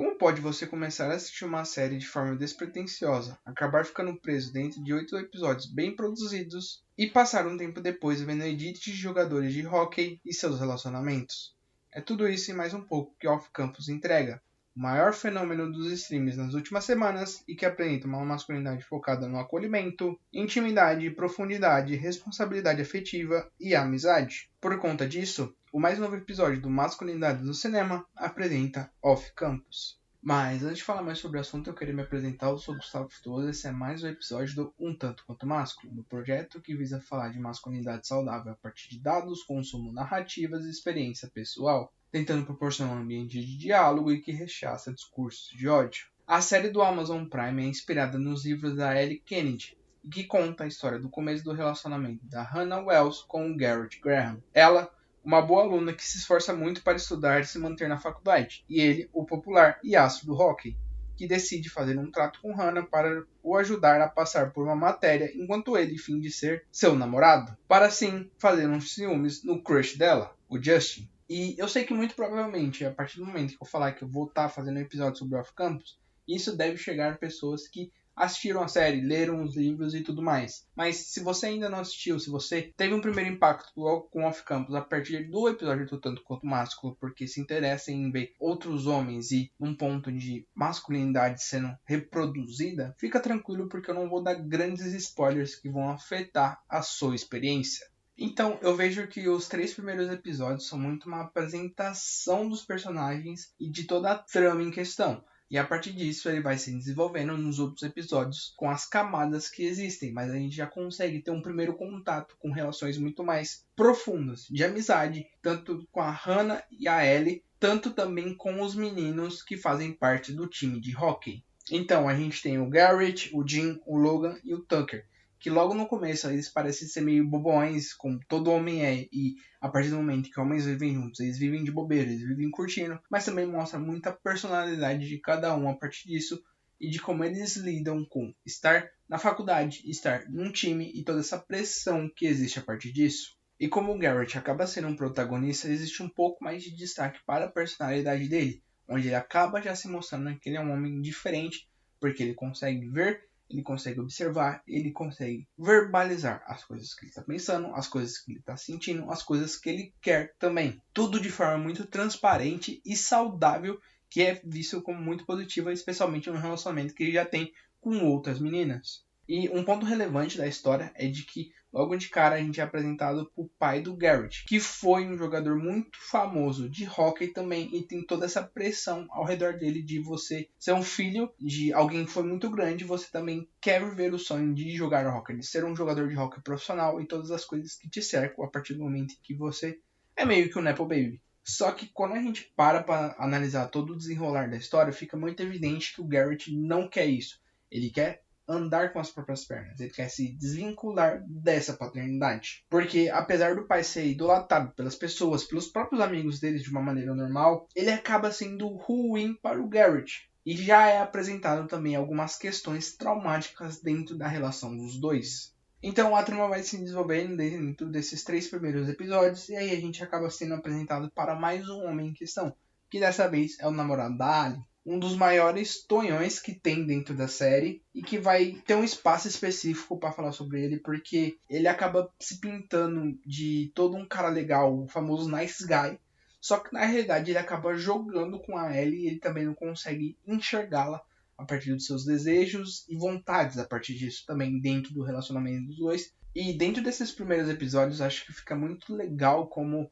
Como pode você começar a assistir uma série de forma despretensiosa, acabar ficando preso dentro de 8 episódios bem produzidos e passar um tempo depois vendo edits de jogadores de hóquei e seus relacionamentos? É tudo isso e mais um pouco que Off Campus entrega, o maior fenômeno dos streams nas últimas semanas e que apresenta uma masculinidade focada no acolhimento, intimidade, profundidade, responsabilidade afetiva e amizade. Por conta disso, o mais novo episódio do Masculinidade no Cinema apresenta Off Campus. Mas antes de falar mais sobre o assunto, eu queria me apresentar. Eu sou Gustavo Fitoso. Esse é mais um episódio do Um Tanto Quanto Másculo, do projeto que visa falar de masculinidade saudável a partir de dados, consumo, narrativas e experiência pessoal, tentando proporcionar um ambiente de diálogo e que rechaça discursos de ódio. A série do Amazon Prime é inspirada nos livros da Ellie Kennedy, e que conta a história do começo do relacionamento da Hannah Wells com o Garrett Graham. Ela, uma boa aluna que se esforça muito para estudar e se manter na faculdade, e ele, o popular e ácido do hóquei, que decide fazer um trato com Hannah para o ajudar a passar por uma matéria enquanto ele finge ser seu namorado, para assim fazer uns ciúmes no crush dela, o Justin. E eu sei que muito provavelmente, a partir do momento que eu falar que eu vou estar fazendo um episódio sobre Off Campus, isso deve chegar a pessoas que assistiram a série, leram os livros e tudo mais. Mas se você ainda não assistiu, se você teve um primeiro impacto com Off Campus a partir do episódio do Tanto Quanto Másculo, porque se interessa em ver outros homens e um ponto de masculinidade sendo reproduzida, fica tranquilo porque eu não vou dar grandes spoilers que vão afetar a sua experiência. Então, eu vejo que os 3 primeiros episódios são muito uma apresentação dos personagens e de toda a trama em questão. E a partir disso ele vai se desenvolvendo nos outros episódios com as camadas que existem, mas a gente já consegue ter um primeiro contato com relações muito mais profundas, de amizade, tanto com a Hannah e a Ellie, tanto também com os meninos que fazem parte do time de hóquei. Então a gente tem o Garrett, o Jim, o Logan e o Tucker, que logo no começo eles parecem ser meio bobões, como todo homem é, e a partir do momento que homens vivem juntos, eles vivem de bobeira, eles vivem curtindo, mas também mostra muita personalidade de cada um a partir disso e de como eles lidam com estar na faculdade, estar num time e toda essa pressão que existe a partir disso. E como o Garrett acaba sendo um protagonista, existe um pouco mais de destaque para a personalidade dele, onde ele acaba já se mostrando que ele é um homem diferente, porque ele consegue ver, ele consegue observar, ele consegue verbalizar as coisas que ele está pensando, as coisas que ele está sentindo, as coisas que ele quer também. Tudo de forma muito transparente e saudável, que é visto como muito positiva, especialmente no relacionamento que ele já tem com outras meninas. E um ponto relevante da história é de que logo de cara a gente é apresentado pro pai do Garrett, que foi um jogador muito famoso de hóquei também e tem toda essa pressão ao redor dele de você ser um filho de alguém que foi muito grande, você também quer viver o sonho de jogar hóquei, de ser um jogador de hóquei profissional e todas as coisas que te cercam a partir do momento que você é meio que um nepo baby. Só que quando a gente para analisar todo o desenrolar da história, fica muito evidente que o Garrett não quer isso. Ele quer andar com as próprias pernas. Ele quer se desvincular dessa paternidade. Porque apesar do pai ser idolatado pelas pessoas, pelos próprios amigos dele de uma maneira normal, ele acaba sendo ruim para o Garrett. E já é apresentado também algumas questões traumáticas dentro da relação dos dois. Então a trama vai se desenvolvendo dentro desses 3 primeiros episódios e aí a gente acaba sendo apresentado para mais um homem em questão, que dessa vez é o namorado da Ali, um dos maiores tonhões que tem dentro da série e que vai ter um espaço específico para falar sobre ele, porque ele acaba se pintando de todo um cara legal, o famoso nice guy, só que na realidade ele acaba jogando com a Ellie e ele também não consegue enxergá-la a partir dos seus desejos e vontades a partir disso também dentro do relacionamento dos dois. E dentro desses primeiros episódios acho que fica muito legal como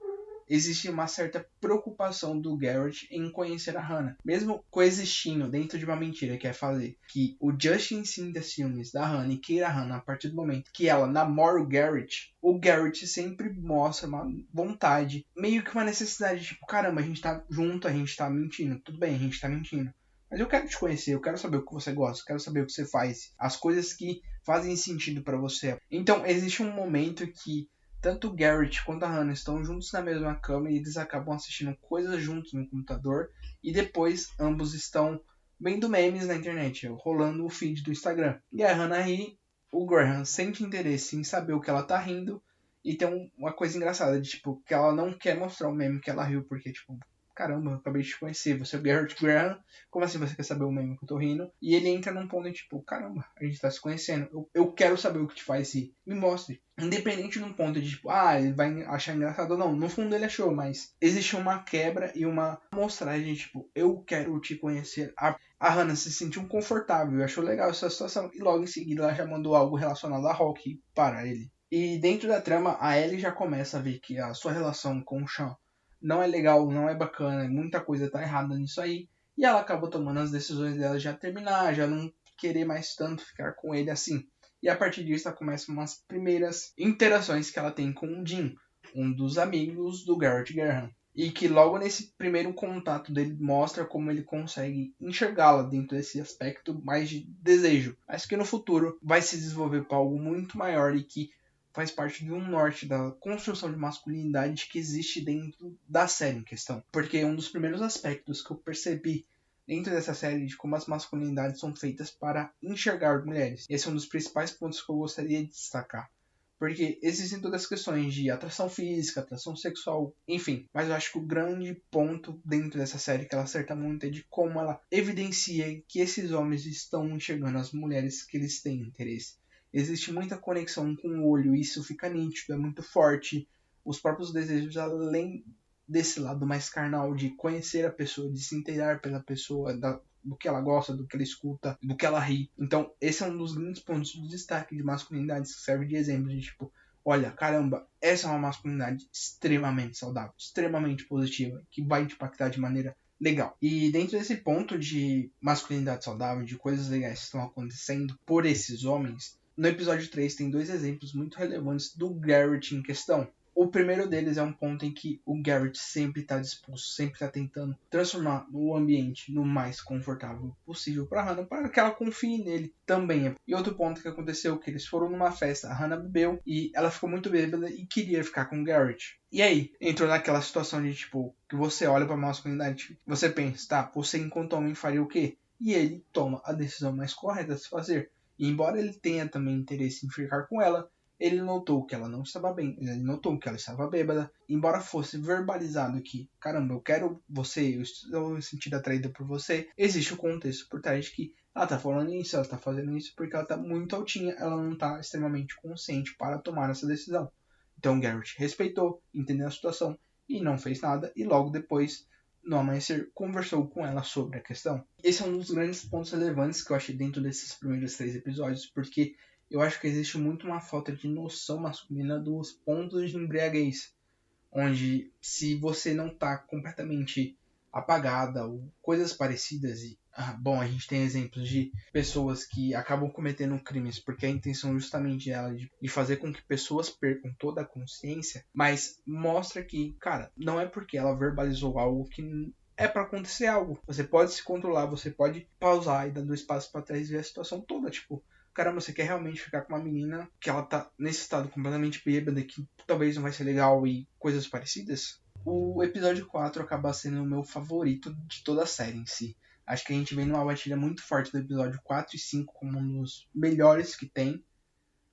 existe uma certa preocupação do Garrett em conhecer a Hannah, mesmo coexistindo dentro de uma mentira que é fazer que o Justin sinta ciúmes da Hannah e queira a Hannah a partir do momento que ela namora o Garrett sempre mostra uma vontade, meio que uma necessidade, tipo, caramba, a gente tá junto, a gente tá mentindo, tudo bem, a gente tá mentindo, mas eu quero te conhecer, eu quero saber o que você gosta, eu quero saber o que você faz, as coisas que fazem sentido pra você. Então existe um momento que tanto o Garrett quanto a Hannah estão juntos na mesma cama e eles acabam assistindo coisas juntos no computador e depois ambos estão vendo memes na internet, rolando o feed do Instagram. E a Hannah ri, o Graham sente interesse em saber o que ela tá rindo e tem uma coisa engraçada de tipo que ela não quer mostrar o meme que ela riu porque tipo, caramba, eu acabei de te conhecer, você é o Garrett Graham, como assim você quer saber o meme que eu tô rindo? E ele entra num ponto de tipo, caramba, a gente tá se conhecendo, eu quero saber o que te faz rir, me mostre. Independente de um ponto de tipo, ele vai achar engraçado ou não, no fundo ele achou, mas existe uma quebra e uma amostragem, tipo, eu quero te conhecer. A Hannah se sentiu confortável e achou legal essa situação, e logo em seguida ela já mandou algo relacionado a Rocky para ele. E dentro da trama, a Ellie já começa a ver que a sua relação com o Sean não é legal, não é bacana, muita coisa tá errada nisso aí. E ela acabou tomando as decisões dela de já terminar, já não querer mais tanto ficar com ele assim. E a partir disso, ela começa umas primeiras interações que ela tem com o Jim, um dos amigos do Garrett Graham. E que logo nesse primeiro contato dele mostra como ele consegue enxergá-la dentro desse aspecto mais de desejo. Mas que no futuro vai se desenvolver para algo muito maior e que faz parte de um norte da construção de masculinidade que existe dentro da série em questão. Porque um dos primeiros aspectos que eu percebi dentro dessa série de como as masculinidades são feitas para enxergar mulheres. Esse é um dos principais pontos que eu gostaria de destacar. Porque existem todas as questões de atração física, atração sexual, enfim. Mas eu acho que o grande ponto dentro dessa série que ela acerta muito é de como ela evidencia que esses homens estão enxergando as mulheres que eles têm interesse. Existe muita conexão com o olho, isso fica nítido, é muito forte. Os próprios desejos, além desse lado mais carnal, de conhecer a pessoa, de se inteirar pela pessoa, do que ela gosta, do que ela escuta, do que ela ri. Então, esse é um dos grandes pontos de destaque de masculinidade que serve de exemplo, de tipo, olha, caramba, essa é uma masculinidade extremamente saudável, extremamente positiva, que vai te impactar de maneira legal. E dentro desse ponto de masculinidade saudável, de coisas legais que estão acontecendo por esses homens, no episódio 3 tem dois exemplos muito relevantes do Garrett em questão. O primeiro deles é um ponto em que o Garrett sempre está disposto, sempre está tentando transformar o ambiente no mais confortável possível para Hannah, para que ela confie nele também. E outro ponto que aconteceu, que eles foram numa festa, a Hannah bebeu e ela ficou muito bêbada e queria ficar com o Garrett. E aí, entrou naquela situação de tipo, que você olha para a masculinidade, você pensa, tá, você enquanto homem faria o quê? E ele toma a decisão mais correta de se fazer. E embora ele tenha também interesse em ficar com ela, ele notou que ela não estava bem, ele notou que ela estava bêbada, embora fosse verbalizado que, caramba, eu quero você, eu estou me sentindo atraída por você, existe o contexto por trás de que ela está falando isso, ela está fazendo isso porque ela está muito altinha, ela não está extremamente consciente para tomar essa decisão. Então Garrett respeitou, entendeu a situação e não fez nada, e logo depois, no amanhecer, conversou com ela sobre a questão. Esse é um dos grandes pontos relevantes que eu achei dentro desses primeiros 3 episódios, porque eu acho que existe muito uma falta de noção masculina dos pontos de embriaguez, onde se você não está completamente apagada ou coisas parecidas, e bom, a gente tem exemplos de pessoas que acabam cometendo crimes porque a intenção justamente é de fazer com que pessoas percam toda a consciência, mas mostra que, cara, não é porque ela verbalizou algo que é para acontecer algo. Você pode se controlar, você pode pausar e dar dois passos para trás e ver a situação toda, tipo, caramba, você quer realmente ficar com uma menina que ela tá nesse estado completamente bêbada, que talvez não vai ser legal e coisas parecidas? O episódio 4 acaba sendo o meu favorito de toda a série em si. Acho que a gente vem numa batida muito forte do episódio 4 e 5 como um dos melhores que tem.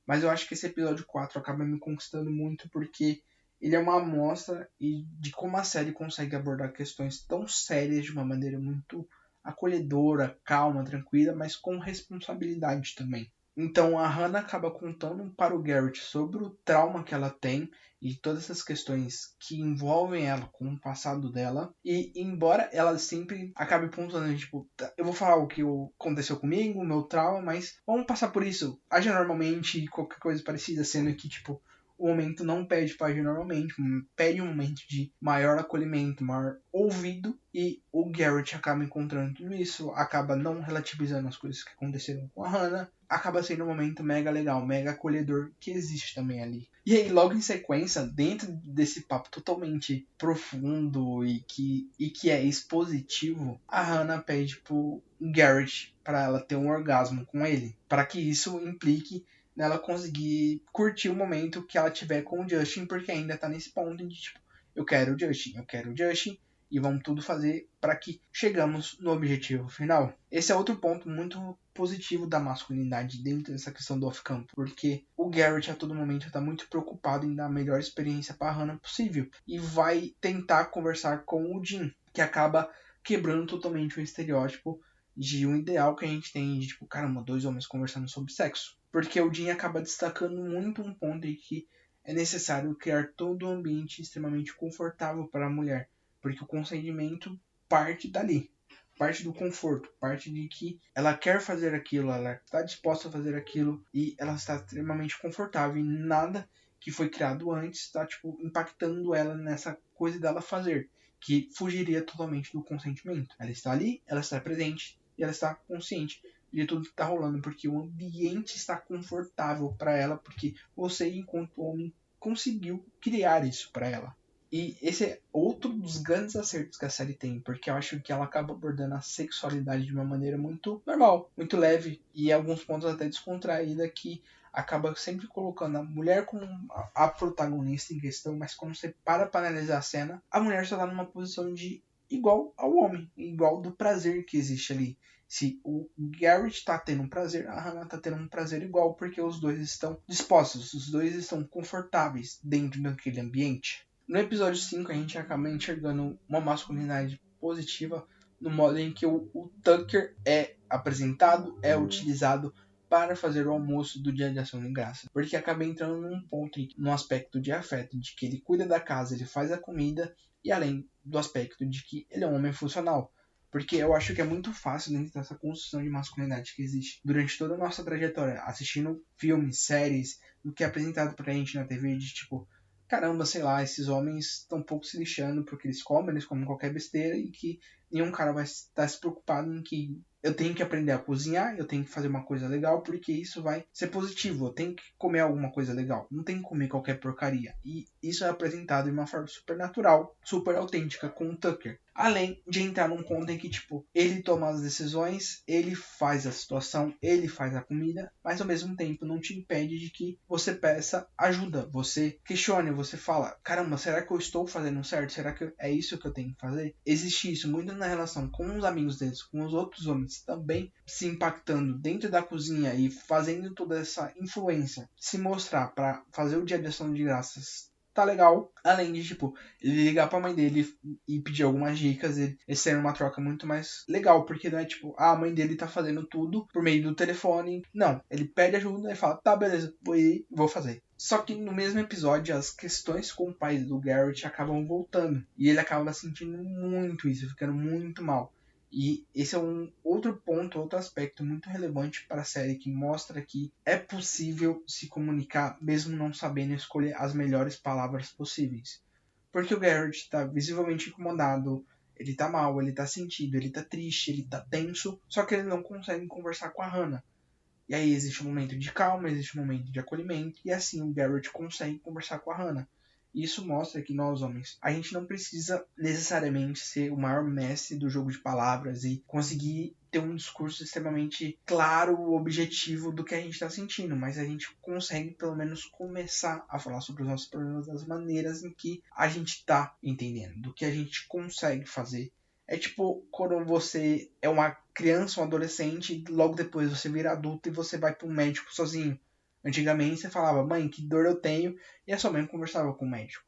Mas eu acho que esse episódio 4 acaba me conquistando muito porque ele é uma amostra de como a série consegue abordar questões tão sérias de uma maneira muito acolhedora, calma, tranquila, mas com responsabilidade também. Então a Hannah acaba contando para o Garrett sobre o trauma que ela tem e todas essas questões que envolvem ela com o passado dela. E embora ela sempre acabe pontuando, tipo, eu vou falar o que aconteceu comigo, o meu trauma, mas vamos passar por isso. Age normalmente, qualquer coisa parecida, sendo que, tipo, o momento não pede para agir normalmente, pede um momento de maior acolhimento, maior ouvido, e o Garrett acaba encontrando tudo isso, acaba não relativizando as coisas que aconteceram com a Hannah, acaba sendo um momento mega legal, mega acolhedor que existe também ali. E aí, logo em sequência, dentro desse papo totalmente profundo e que é expositivo, a Hannah pede pro Garrett para ela ter um orgasmo com ele, para que isso implique nela conseguir curtir o momento que ela tiver com o Justin, porque ainda tá nesse ponto de tipo, eu quero o Justin, e vamos tudo fazer para que chegamos no objetivo final. Esse é outro ponto muito positivo da masculinidade dentro dessa questão do off-campo, porque o Garrett a todo momento está muito preocupado em dar a melhor experiência para a Hannah possível e vai tentar conversar com o Jim que acaba quebrando totalmente o estereótipo de um ideal que a gente tem de, tipo, caramba, 2 homens conversando sobre sexo. Porque o Jim acaba destacando muito um ponto em que é necessário criar todo um ambiente extremamente confortável para a mulher. Porque o consentimento parte dali. Parte do conforto, parte de que ela quer fazer aquilo, ela está disposta a fazer aquilo e ela está extremamente confortável e nada que foi criado antes está, tipo, impactando ela nessa coisa dela fazer, que fugiria totalmente do consentimento. Ela está ali, ela está presente e ela está consciente de tudo que está rolando, porque o ambiente está confortável para ela, porque você, enquanto homem, conseguiu criar isso para ela. E esse é outro dos grandes acertos que a série tem, porque eu acho que ela acaba abordando a sexualidade de uma maneira muito normal, muito leve e em alguns pontos até descontraída, que acaba sempre colocando a mulher como a protagonista em questão, mas quando você para analisar a cena, a mulher só está numa posição de igual ao homem, igual do prazer que existe ali. Se o Garrett está tendo um prazer, a Hannah está tendo um prazer igual, porque os dois estão dispostos, os dois estão confortáveis dentro daquele ambiente. No episódio 5, a gente acaba enxergando uma masculinidade positiva no modo em que o Tucker é apresentado, é utilizado para fazer o almoço do Dia de Ação de Graça. Porque acaba entrando num ponto, num aspecto de afeto, de que ele cuida da casa, ele faz a comida, e além do aspecto de que ele é um homem funcional. Porque eu acho que é muito fácil dentro dessa construção de masculinidade que existe durante toda a nossa trajetória, assistindo filmes, séries, do que é apresentado pra gente na TV, de tipo, caramba, sei lá, esses homens estão um pouco se lixando porque eles comem qualquer besteira e que nenhum cara vai estar se preocupado em que eu tenho que aprender a cozinhar, eu tenho que fazer uma coisa legal porque isso vai ser positivo, eu tenho que comer alguma coisa legal, não tenho que comer qualquer porcaria. E isso é apresentado de uma forma super natural, super autêntica com o Tucker. Além de entrar num ponto em que, tipo, ele toma as decisões, ele faz a situação, ele faz a comida, mas ao mesmo tempo não te impede de que você peça ajuda, você questione, você fala, caramba, será que eu estou fazendo certo? Será que é isso que eu tenho que fazer? Existe isso muito na relação com os amigos deles, com os outros homens também se impactando dentro da cozinha e fazendo toda essa influência se mostrar para fazer o Dia de Ação de Graças tá legal. Além de, tipo, ele ligar pra mãe dele e pedir algumas dicas, eles terem uma troca muito mais legal, porque não é tipo, a mãe dele tá fazendo tudo por meio do telefone. Não, ele pede ajuda e fala, tá, beleza, vou ir, vou fazer. Só que no mesmo episódio, as questões com o pai do Garrett acabam voltando. E ele acaba sentindo muito isso, ficando muito mal. E esse é um outro ponto, outro aspecto muito relevante para a série, que mostra que é possível se comunicar mesmo não sabendo escolher as melhores palavras possíveis. Porque o Garrett está visivelmente incomodado, ele tá mal, ele tá sentido, ele tá triste, ele tá tenso, só que ele não consegue conversar com a Hannah. E aí existe um momento de calma, existe um momento de acolhimento, e assim o Garrett consegue conversar com a Hannah. Isso mostra que nós, homens, a gente não precisa necessariamente ser o maior mestre do jogo de palavras e conseguir ter um discurso extremamente claro, objetivo do que a gente está sentindo, mas a gente consegue pelo menos começar a falar sobre os nossos problemas das maneiras em que a gente está entendendo, do que a gente consegue fazer. É tipo quando você é uma criança, um adolescente, e logo depois você vira adulto e você vai para um médico sozinho. Antigamente você falava, mãe, que dor eu tenho, e a sua mãe conversava com o médico.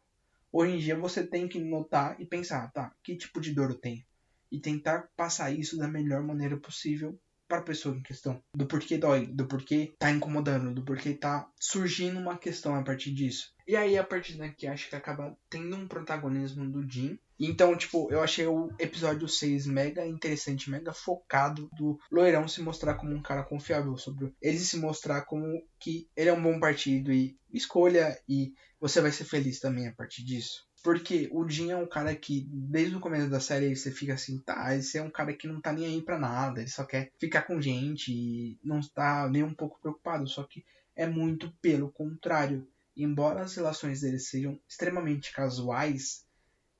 Hoje em dia você tem que notar e pensar, tá, que tipo de dor eu tenho? E tentar passar isso da melhor maneira possível para a pessoa em questão. Do porquê dói, do porquê tá incomodando, do porquê tá surgindo uma questão a partir disso. E aí, a partir daqui, acho que acaba tendo um protagonismo do Jim. Então, tipo, eu achei o episódio 6 mega interessante, mega focado do Loirão se mostrar como um cara confiável, sobre ele se mostrar como que ele é um bom partido e escolha, e você vai ser feliz também a partir disso. Porque o Jim é um cara que, desde o começo da série, você fica assim, tá, esse é um cara que não tá nem aí pra nada, ele só quer ficar com gente e não tá nem um pouco preocupado, só que é muito pelo contrário. Embora as relações dele sejam extremamente casuais,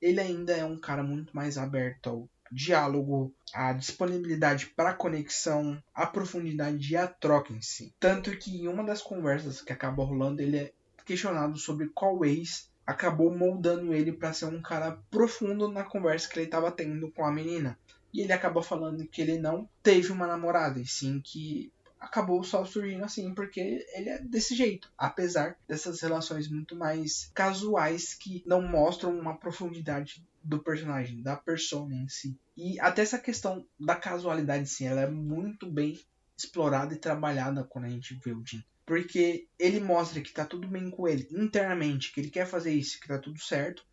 ele ainda é um cara muito mais aberto ao diálogo, à disponibilidade para conexão, à profundidade e à troca em si. Tanto que em uma das conversas que acaba rolando, ele é questionado sobre qual ex acabou moldando ele para ser um cara profundo na conversa que ele estava tendo com a menina. E ele acaba falando que ele não teve uma namorada, e sim que acabou só surgindo assim porque ele é desse jeito, apesar dessas relações muito mais casuais que não mostram uma profundidade do personagem, da persona em si. E até essa questão da casualidade, sim, ela é muito bem explorada e trabalhada quando a gente vê o Jin. Porque ele mostra que tá tudo bem com ele internamente, que ele quer fazer isso, que tá tudo certo.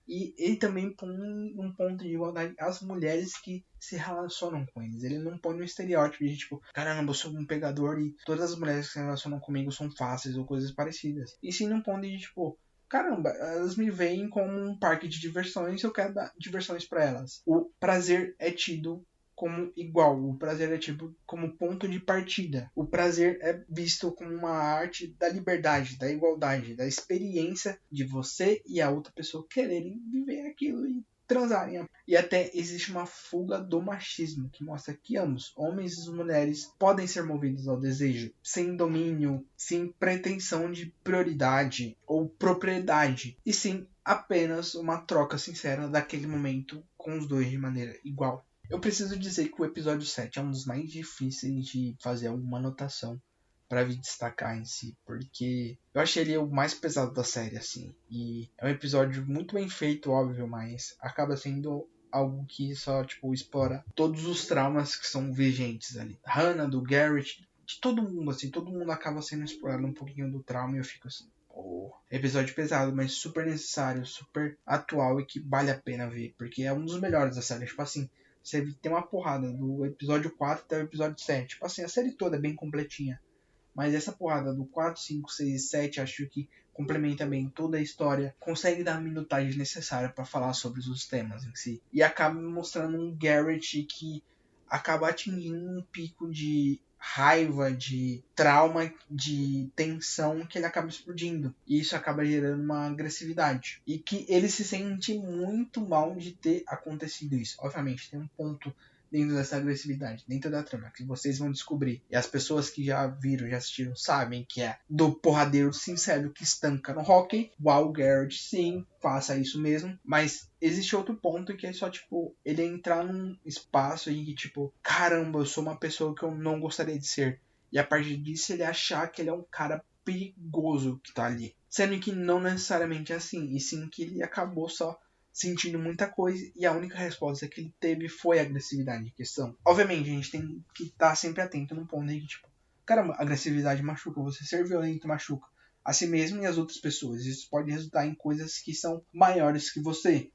E ele também põe um ponto de igualdade as mulheres que se relacionam com eles. Ele não põe um estereótipo de tipo, caramba, eu sou um pegador e todas as mulheres que se relacionam comigo são fáceis ou coisas parecidas. E sim num ponto de tipo, caramba, elas me veem como um parque de diversões e eu quero dar diversões para elas. O prazer é tido como igual, o prazer é tido como ponto de partida. O prazer é visto como uma arte da liberdade, da igualdade, da experiência de você e a outra pessoa quererem viver aquilo e transarem. E até existe uma fuga do machismo, que mostra que ambos, homens e mulheres, podem ser movidos ao desejo, sem domínio, sem pretensão de prioridade ou propriedade, e sim apenas uma troca sincera daquele momento com os dois de maneira igual. Eu preciso dizer que o episódio 7 é um dos mais difíceis de fazer alguma anotação para vir destacar em si, porque eu achei ele o mais pesado da série, assim. E é um episódio muito bem feito, óbvio, mas acaba sendo algo que só, tipo, explora todos os traumas que são vigentes ali. Hannah, do Garrett, de todo mundo, assim, todo mundo acaba sendo explorado um pouquinho do trauma e eu fico assim, pô, episódio pesado, mas super necessário, super atual e que vale a pena ver, porque é um dos melhores da série, tipo assim. Você tem uma porrada do episódio 4 até o episódio 7. Tipo assim, a série toda é bem completinha. Mas essa porrada do 4, 5, 6 e 7 acho que complementa bem toda a história. Consegue dar a minutagem necessária para falar sobre os temas em si. E acaba mostrando um Garrett que acaba atingindo um pico de raiva, de trauma, de tensão que ele acaba explodindo. E isso acaba gerando uma agressividade. E que ele se sente muito mal de ter acontecido isso. Obviamente, tem um ponto dentro dessa agressividade, dentro da trama, que vocês vão descobrir. E as pessoas que já viram, já assistiram, sabem que é do porradeiro sincero que estanca no hockey. Uau, Garrett, sim, faça isso mesmo. Mas existe outro ponto que é só, tipo, ele entrar num espaço em que, tipo, caramba, eu sou uma pessoa que eu não gostaria de ser. E a partir disso ele achar que ele é um cara perigoso que tá ali. Sendo que não necessariamente é assim, e sim que ele acabou só sentindo muita coisa e a única resposta que ele teve foi a agressividade em questão. Obviamente, a gente tem que estar sempre atento num ponto em que, tipo, caramba, agressividade machuca, você ser violento machuca a si mesmo e as outras pessoas. Isso pode resultar em coisas que são maiores que você.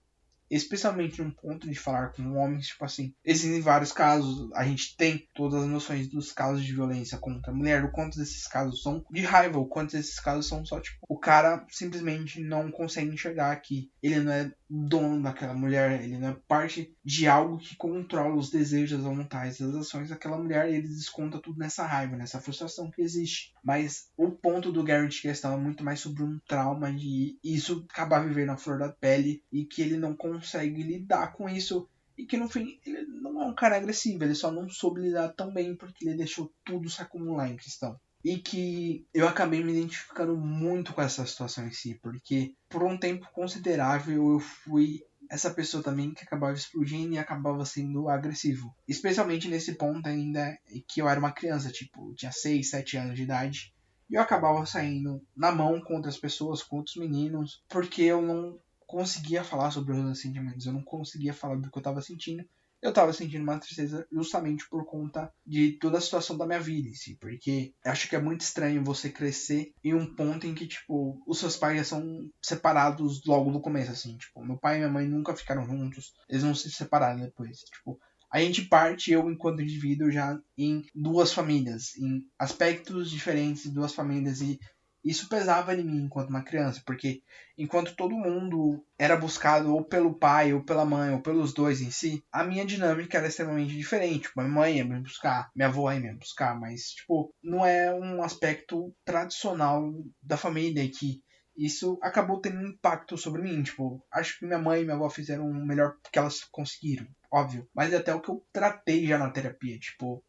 Especialmente num ponto de falar com homens, tipo assim, existem vários casos, a gente tem todas as noções dos casos de violência contra a mulher, o quanto desses casos são de raiva, o quanto desses casos são só, tipo, o cara simplesmente não consegue enxergar que ele não é dono daquela mulher, ele não é parte de algo que controla os desejos, as vontades, as ações daquela mulher, e ele desconta tudo nessa raiva, nessa frustração que existe. Mas o ponto do Garrett questão é muito mais sobre um trauma de isso acabar vivendo na flor da pele e que ele não consegue lidar com isso e que no fim ele não é um cara agressivo, ele só não soube lidar tão bem porque ele deixou tudo se acumular em questão. E que eu acabei me identificando muito com essa situação em si, porque por um tempo considerável eu fui essa pessoa também que acabava explodindo e acabava sendo agressivo. Especialmente nesse ponto ainda que eu era uma criança, tipo, tinha 6, 7 anos de idade. E eu acabava saindo na mão com outras pessoas, com outros meninos, porque eu não conseguia falar sobre os meus sentimentos, eu não conseguia falar do que eu estava sentindo. Eu estava sentindo uma tristeza justamente por conta de toda a situação da minha vida em si, porque acho que é muito estranho você crescer em um ponto em que, tipo, os seus pais já são separados logo no começo, assim, tipo, meu pai e minha mãe nunca ficaram juntos, eles não se separaram depois, tipo, a gente parte, eu enquanto indivíduo, já em duas famílias, em aspectos diferentes de duas famílias, e isso pesava em mim enquanto uma criança, porque enquanto todo mundo era buscado ou pelo pai, ou pela mãe, ou pelos dois em si, a minha dinâmica era extremamente diferente. Tipo, minha mãe ia me buscar, minha avó ia me buscar, mas, tipo, não é um aspecto tradicional da família que isso acabou tendo um impacto sobre mim. Tipo, acho que minha mãe e minha avó fizeram o melhor que elas conseguiram, óbvio. Mas é até o que eu tratei já na terapia. Tipo,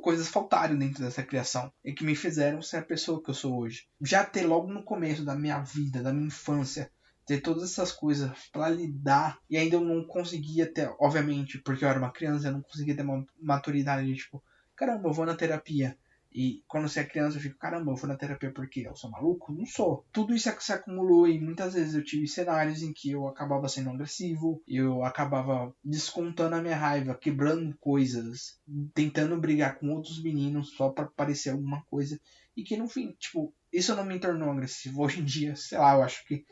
coisas faltaram dentro dessa criação e que me fizeram ser a pessoa que eu sou hoje. Já ter logo no começo da minha vida, da minha infância, ter todas essas coisas para lidar e ainda eu não conseguia ter, obviamente, porque eu era uma criança, eu não conseguia ter uma maturidade de tipo, caramba, eu vou na terapia E quando você é criança, eu fico, caramba, eu fui na terapia porque eu sou maluco? Não sou. Tudo isso se acumulou e muitas vezes eu tive cenários em que eu acabava sendo agressivo, eu acabava descontando a minha raiva, quebrando coisas, tentando brigar com outros meninos só pra parecer alguma coisa. E que no fim, tipo, isso não me tornou agressivo. Hoje em dia, sei lá, eu acho que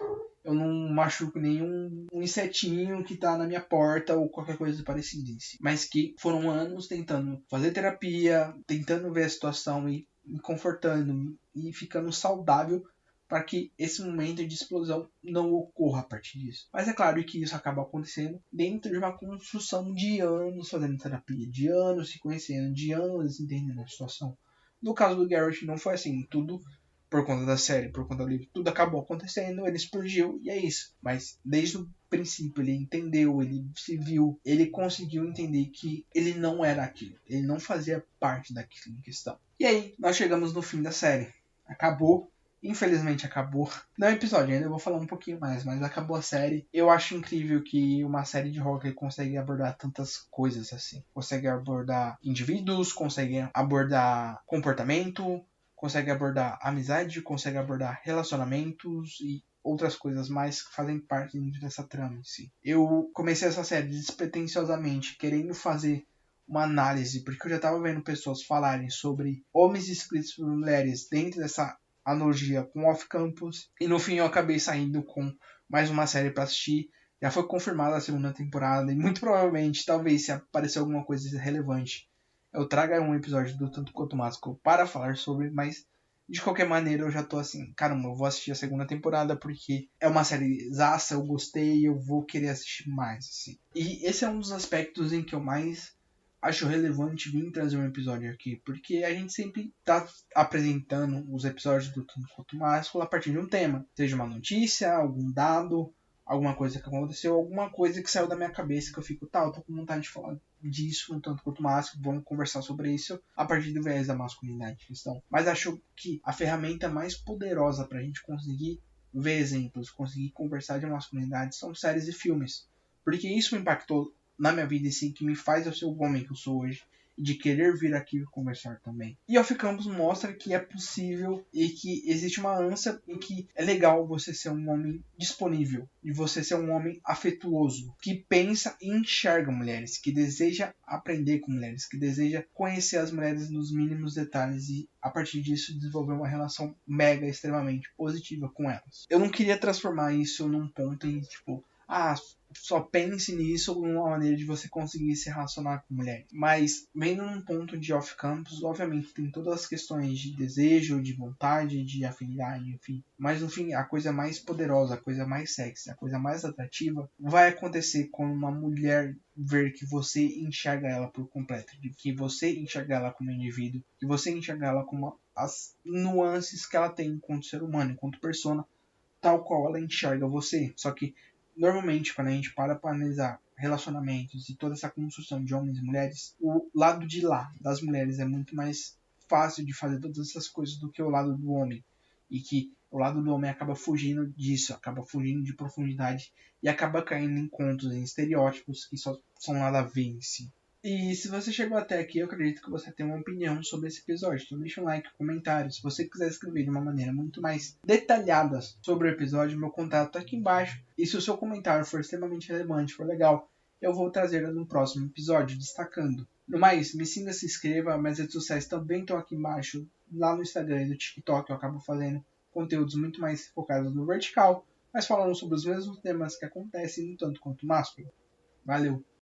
eu não machuco nenhum insetinho que tá na minha porta ou qualquer coisa parecida em si. Mas que foram anos tentando fazer terapia, tentando ver a situação e me confortando e ficando saudável para que esse momento de explosão não ocorra a partir disso. Mas é claro que isso acaba acontecendo dentro de uma construção de anos fazendo terapia, de anos se conhecendo, de anos entendendo a situação. No caso do Garrett não foi assim, tudo por conta da série, por conta do livro, tudo acabou acontecendo, ele explodiu e é isso. Mas desde o princípio ele entendeu, ele se viu, ele conseguiu entender que ele não era aquilo, ele não fazia parte daquilo em questão. E aí, nós chegamos no fim da série. Acabou, infelizmente acabou. Não é episódio, ainda vou falar um pouquinho mais, mas acabou a série. Eu acho incrível que uma série de rock consegue abordar tantas coisas assim. Consegue abordar indivíduos, consegue abordar comportamento, consegue abordar amizade, consegue abordar relacionamentos e outras coisas mais que fazem parte dessa trama em si. Eu comecei essa série despretensiosamente, querendo fazer uma análise, porque eu já estava vendo pessoas falarem sobre homens escritos por mulheres dentro dessa analogia com off-campus, e no fim eu acabei saindo com mais uma série para assistir. Já foi confirmada a segunda temporada, e muito provavelmente, talvez, se aparecer alguma coisa relevante, eu traga um episódio do Tanto Quanto Másculo para falar sobre, mas de qualquer maneira eu já tô assim, caramba, eu vou assistir a segunda temporada porque é uma série zaça, eu gostei, eu vou querer assistir mais, assim. E esse é um dos aspectos em que eu mais acho relevante vir trazer um episódio aqui, porque a gente sempre tá apresentando os episódios do Tanto Quanto Másculo a partir de um tema, seja uma notícia, algum dado, alguma coisa que aconteceu, alguma coisa que saiu da minha cabeça que eu fico, tá, eu tô com vontade de falar disso, um tanto quanto másculo, vamos conversar sobre isso a partir do viés da masculinidade em questão. Mas acho que a ferramenta mais poderosa pra gente conseguir ver exemplos, conseguir conversar de masculinidade são séries e filmes. Porque isso me impactou na minha vida e sim que me faz eu ser o homem que eu sou hoje e de querer vir aqui conversar também. E Off Campus mostra que é possível e que existe uma ânsia e que é legal você ser um homem disponível e você ser um homem afetuoso, que pensa e enxerga mulheres, que deseja aprender com mulheres, que deseja conhecer as mulheres nos mínimos detalhes e a partir disso desenvolver uma relação mega extremamente positiva com elas. Eu não queria transformar isso num ponto em tipo, só pense nisso como uma maneira de você conseguir se relacionar com mulheres. Mas, vendo num ponto de off-campus, obviamente tem todas as questões de desejo, de vontade, de afinidade, enfim. Mas, no fim, a coisa mais poderosa, a coisa mais sexy, a coisa mais atrativa vai acontecer quando uma mulher ver que você enxerga ela por completo, de que você enxerga ela como indivíduo, que você enxerga ela como as nuances que ela tem enquanto ser humano, enquanto persona, tal qual ela enxerga você. Só que normalmente, quando a gente para analisar relacionamentos e toda essa construção de homens e mulheres, o lado de lá das mulheres é muito mais fácil de fazer todas essas coisas do que o lado do homem. E que o lado do homem acaba fugindo disso, acaba fugindo de profundidade e acaba caindo em contos, em estereótipos que só são nada a ver em si. E se você chegou até aqui, eu acredito que você tem uma opinião sobre esse episódio. Então deixa um like, um comentário. Se você quiser escrever de uma maneira muito mais detalhada sobre o episódio, meu contato está aqui embaixo. E se o seu comentário for extremamente relevante, for legal, eu vou trazer no próximo episódio, destacando. No mais, me siga, se inscreva. Minhas redes sociais também estão aqui embaixo. Lá no Instagram e no TikTok eu acabo fazendo conteúdos muito mais focados no vertical, mas falando sobre os mesmos temas que acontecem no Tanto Quanto Másculo. Valeu!